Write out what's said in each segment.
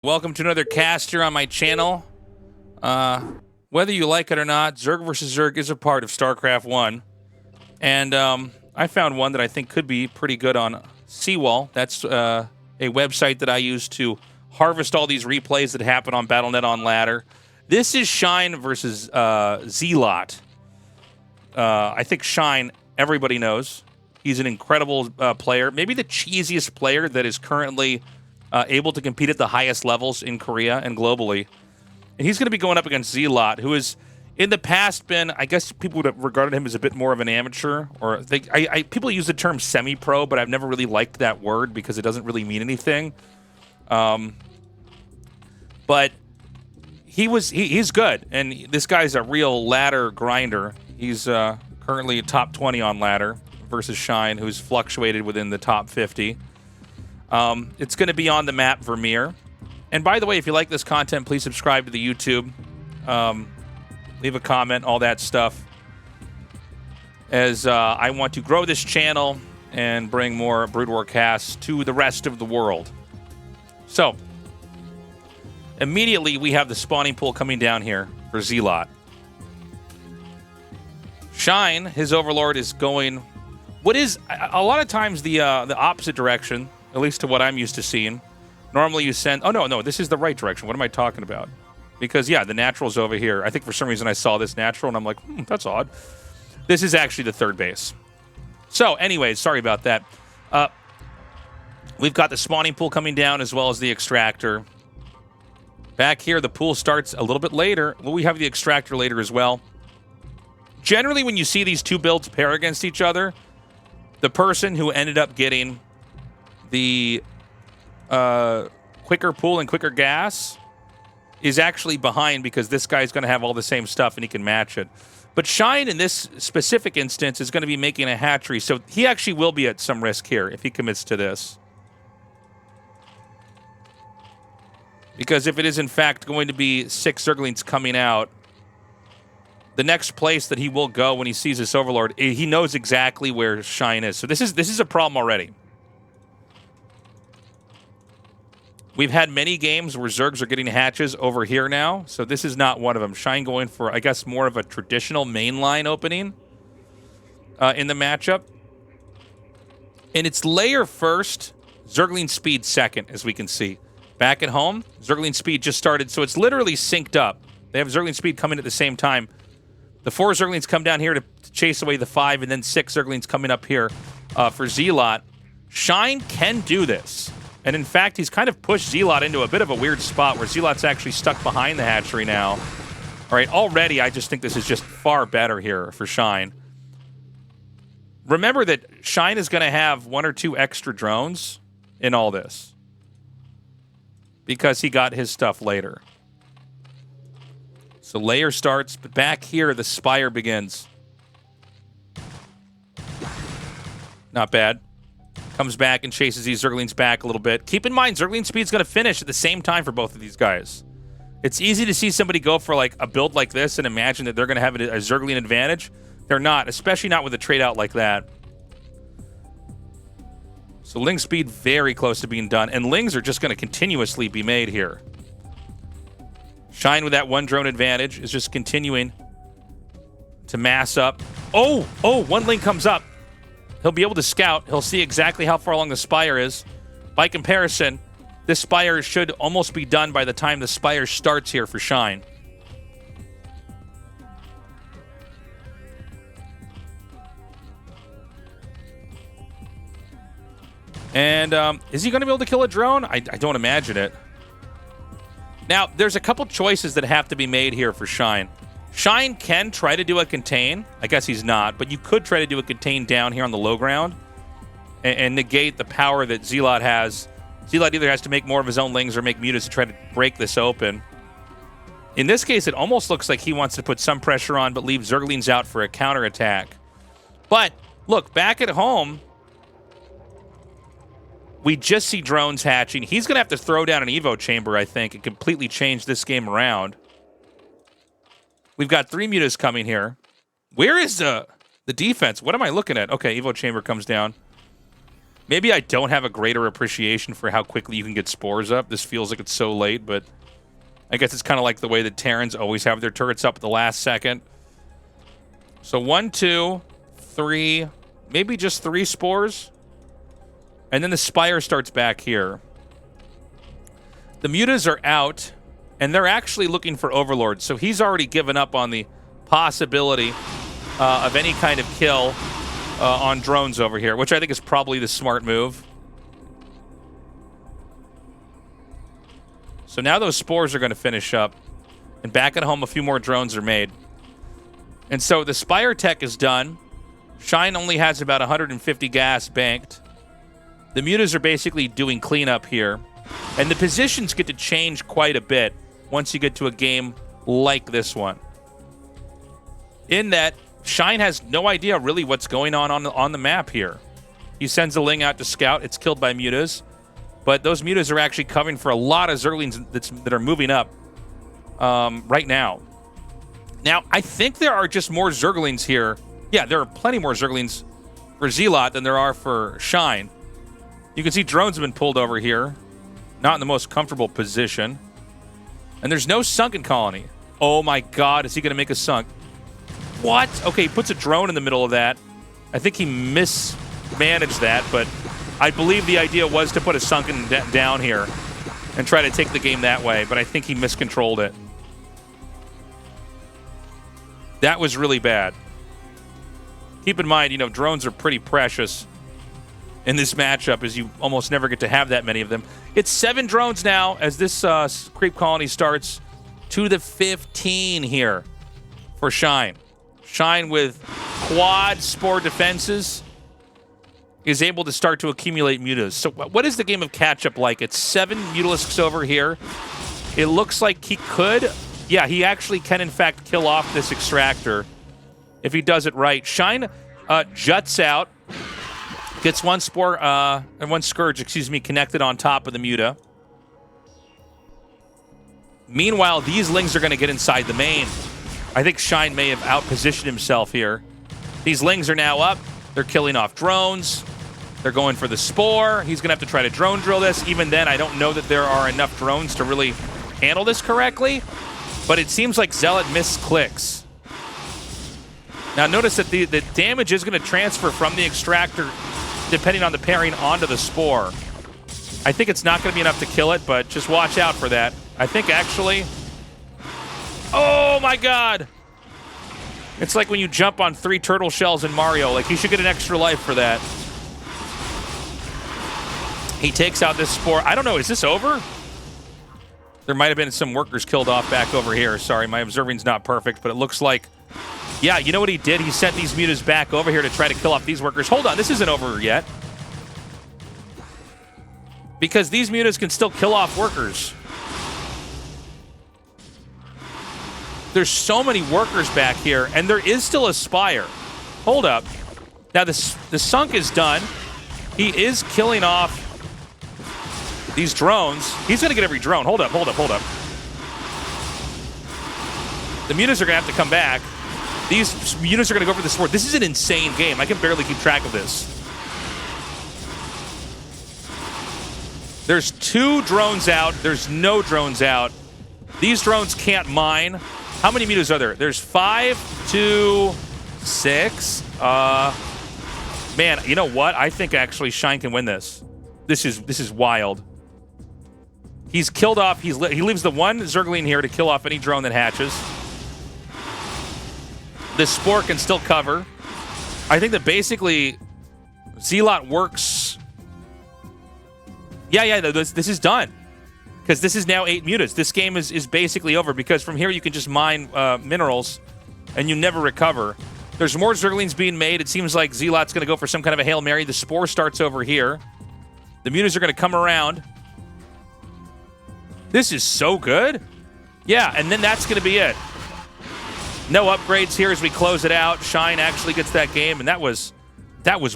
Welcome to another cast here on my channel. Whether you like it or not, Zerg vs. Zerg is a part of StarCraft 1. And I found one that I think could be pretty good on Seawall. That's a website that I use to harvest all these replays that happen on Battle.net on ladder. This is Shine versus Zealot. I think Shine, everybody knows. He's an incredible player. Maybe the cheesiest player that is currently able to compete at the highest levels in Korea and globally. And he's going to be going up against Zealot, who has in the past been, I guess people would have regarded him as a bit more of an amateur. Or people use the term semi-pro, but I've never really liked that word because it doesn't really mean anything. But he's good, and this guy's a real ladder grinder. He's currently top 20 on ladder versus Shine, who's fluctuated within the top 50. It's going to be on the map Vermeer. And by the way, if you like this content, please subscribe to the YouTube. Leave a comment, all that stuff. As I want to grow this channel and bring more Brood War casts to the rest of the world. So, immediately we have the spawning pool coming down here for Zealot. Shine, his overlord, is going what is a lot of times the opposite direction. At least to what I'm used to seeing. Normally you send... Oh, no, this is the right direction. What am I talking about? Because, yeah, the natural's over here. I think for some reason I saw this natural, and I'm like, that's odd. This is actually the third base. So, anyways, sorry about that. We've got the spawning pool coming down as well as the extractor. Back here, the pool starts a little bit later. Well, we have the extractor later as well. Generally, when you see these two builds pair against each other, the person who ended up getting the quicker pool and quicker gas is actually behind because this guy's going to have all the same stuff and he can match it. But Shine, in this specific instance, is going to be making a hatchery, so he actually will be at some risk here if he commits to this. Because if it is, in fact, going to be 6 Zerglings coming out, the next place that he will go when he sees this Overlord, he knows exactly where Shine is. So this is a problem already. We've had many games where Zergs are getting hatches over here now, so this is not one of them. Shine going for, I guess, more of a traditional mainline opening in the matchup. And it's layer first, Zergling speed second, as we can see. Back at home, Zergling speed just started, so it's literally synced up. They have Zergling speed coming at the same time. The 4 Zerglings come down here to chase away the 5, and then 6 Zerglings coming up here for Zealot. Shine can do this. And in fact, he's kind of pushed Zealot into a bit of a weird spot where Zealot's actually stuck behind the hatchery now. All right, already I just think this is just far better here for Shine. Remember that Shine is going to have 1 or 2 extra drones in all this. Because he got his stuff later. So layer starts, but back here the Spire begins. Not bad. Comes back and chases these Zerglings back a little bit. Keep in mind, Zergling speed's going to finish at the same time for both of these guys. It's easy to see somebody go for like a build like this and imagine that they're going to have a Zergling advantage. They're not, especially not with a trade out like that. So Ling speed very close to being done, and Lings are just going to continuously be made here. Shine with that 1 drone advantage is just continuing to mass up. Oh, 1 Ling comes up. He'll be able to scout. He'll see exactly how far along the Spire is. By comparison, this Spire should almost be done by the time the Spire starts here for Shine. And is he going to be able to kill a drone? I don't imagine it. Now, there's a couple choices that have to be made here for Shine. Shine can try to do a contain. I guess he's not, but you could try to do a contain down here on the low ground and negate the power that Zealot has. Zealot either has to make more of his own Lings or make mutas to try to break this open. In this case, it almost looks like he wants to put some pressure on but leave Zerglings out for a counterattack. But, look, back at home, we just see drones hatching. He's going to have to throw down an Evo chamber, I think, and completely change this game around. We've got 3 mutas coming here. Where is the defense? What am I looking at? Okay, Evo chamber comes down. Maybe I don't have a greater appreciation for how quickly you can get spores up. This feels like it's so late, but I guess it's kind of like the way that Terrans always have their turrets up at the last second. So 1, 2, 3, maybe just 3 spores. And then the Spire starts back here. The mutas are out, and they're actually looking for Overlords. So he's already given up on the possibility of any kind of kill on drones over here, which I think is probably the smart move. So now those spores are going to finish up, and back at home a few more drones are made. And so the Spire tech is done. Shine only has about 150 gas banked. The mutas are basically doing cleanup here, and the positions get to change quite a bit once you get to a game like this one. In that, Shine has no idea really what's going on the map here. He sends a Ling out to scout. It's killed by mutas. But those mutas are actually covering for a lot of Zerglings that are moving up right now. Now, I think there are just more Zerglings here. Yeah, there are plenty more Zerglings for Zealot than there are for Shine. You can see drones have been pulled over here. Not in the most comfortable position. And there's no sunken colony. Oh my god, is he going to make a sunk? What? Okay, he puts a drone in the middle of that. I think he mismanaged that, but I believe the idea was to put a sunken down here and try to take the game that way, but I think he miscontrolled it. That was really bad. Keep in mind, you know, drones are pretty precious in this matchup, as you almost never get to have that many of them. It's 7 drones now as this creep colony starts to the 15 here for Shine. Shine with quad spore defenses is able to start to accumulate mutas. So what is the game of catch-up like? It's 7 mutalisks over here. It looks like he could. Yeah, he actually can, in fact, kill off this extractor if he does it right. Shine juts out, gets 1 spore, and 1 scourge, connected on top of the muta. Meanwhile, these Lings are going to get inside the main. I think Shine may have outpositioned himself here. These Lings are now up. They're killing off drones. They're going for the spore. He's going to have to try to drone drill this. Even then, I don't know that there are enough drones to really handle this correctly. But it seems like Zealot misclicks. Now, notice that the damage is going to transfer from the extractor, depending on the pairing, onto the spore. I think it's not going to be enough to kill it, but just watch out for that. I think, actually... Oh, my God! It's like when you jump on 3 turtle shells in Mario. Like, he should get an extra life for that. He takes out this spore. I don't know, is this over? There might have been some workers killed off back over here. Sorry, my observing's not perfect, but it looks like... Yeah, you know what he did? He sent these mutas back over here to try to kill off these workers. Hold on, this isn't over yet. Because these mutas can still kill off workers. There's so many workers back here, and there is still a Spire. Hold up. Now, the sunk is done. He is killing off these drones. He's going to get every drone. Hold up, hold up, hold up. The mutas are going to have to come back. These mutas are going to go for the sport. This is an insane game. I can barely keep track of this. There's 2 drones out. There's no drones out. These drones can't mine. How many mutas are there? There's 5, 2, 6. Man, you know what? I think actually Shine can win this. This is wild. He's killed off. He leaves the 1 Zergling here to kill off any drone that hatches. The spore can still cover. I think that basically Zealot works. Yeah, this is done. Because this is now 8 mutas. This game is basically over, because from here you can just mine minerals and you never recover. There's more Zerglings being made. It seems like Zealot's going to go for some kind of a Hail Mary. The spore starts over here. The mutas are going to come around. This is so good. Yeah, and then that's going to be it. No upgrades here as we close it out. Shine actually gets that game, and that was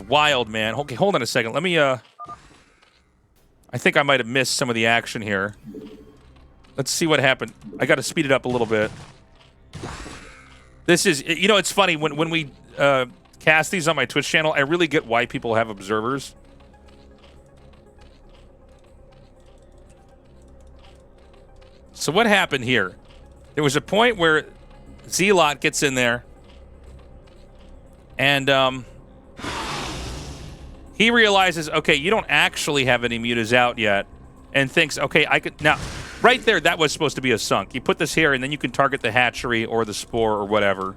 wild, man. Okay, hold on a second. Let me... I think I might have missed some of the action here. Let's see what happened. I got to speed it up a little bit. This is... You know, it's funny. When we cast these on my Twitch channel, I really get why people have observers. So what happened here? There was a point where Zealot gets in there, and he realizes, okay, you don't actually have any mutas out yet, and thinks, okay, I could now. Right there, that was supposed to be a sunk. You put this here, and then you can target the hatchery or the spore or whatever.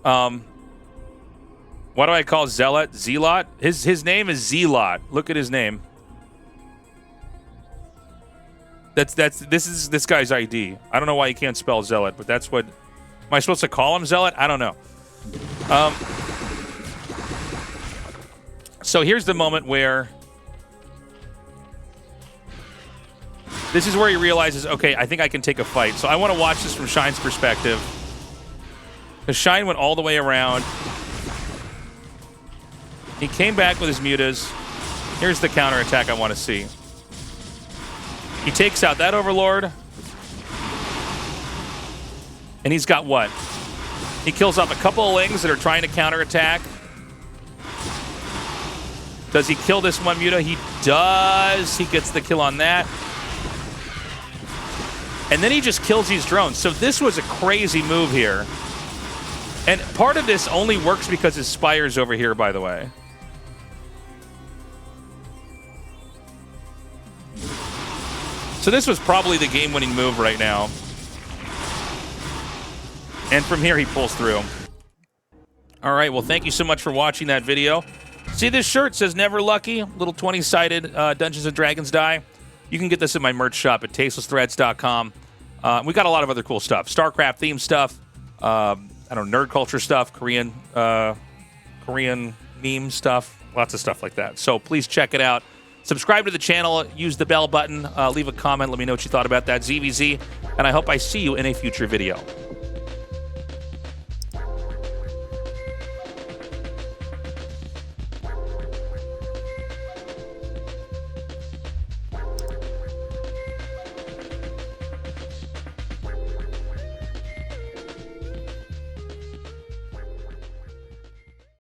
What do I call Zealot? Zealot? His name is Zealot. Look at his name. This is this guy's ID. I don't know why he can't spell Zealot, but that's what. Am I supposed to call him Zealot? I don't know. So here's the moment where this is where he realizes, okay, I think I can take a fight. So I want to watch this from Shine's perspective. Because Shine went all the way around. He came back with his mutas. Here's the counterattack I want to see. He takes out that Overlord. And he's got what? He kills off a couple of Lings that are trying to counterattack. Does he kill this one muta? He does. He gets the kill on that. And then he just kills these drones. So this was a crazy move here. And part of this only works because his Spire's over here, by the way. So this was probably the game-winning move right now. And from here, he pulls through. All right, well, thank you so much for watching that video. See this shirt? Says Never Lucky, little 20-sided Dungeons & Dragons die. You can get this at my merch shop at tastelessthreads.com. We got a lot of other cool stuff. StarCraft themed stuff. I don't know, nerd culture stuff. Korean meme stuff. Lots of stuff like that. So please check it out. Subscribe to the channel. Use the bell button. Leave a comment. Let me know what you thought about that ZVZ. And I hope I see you in a future video.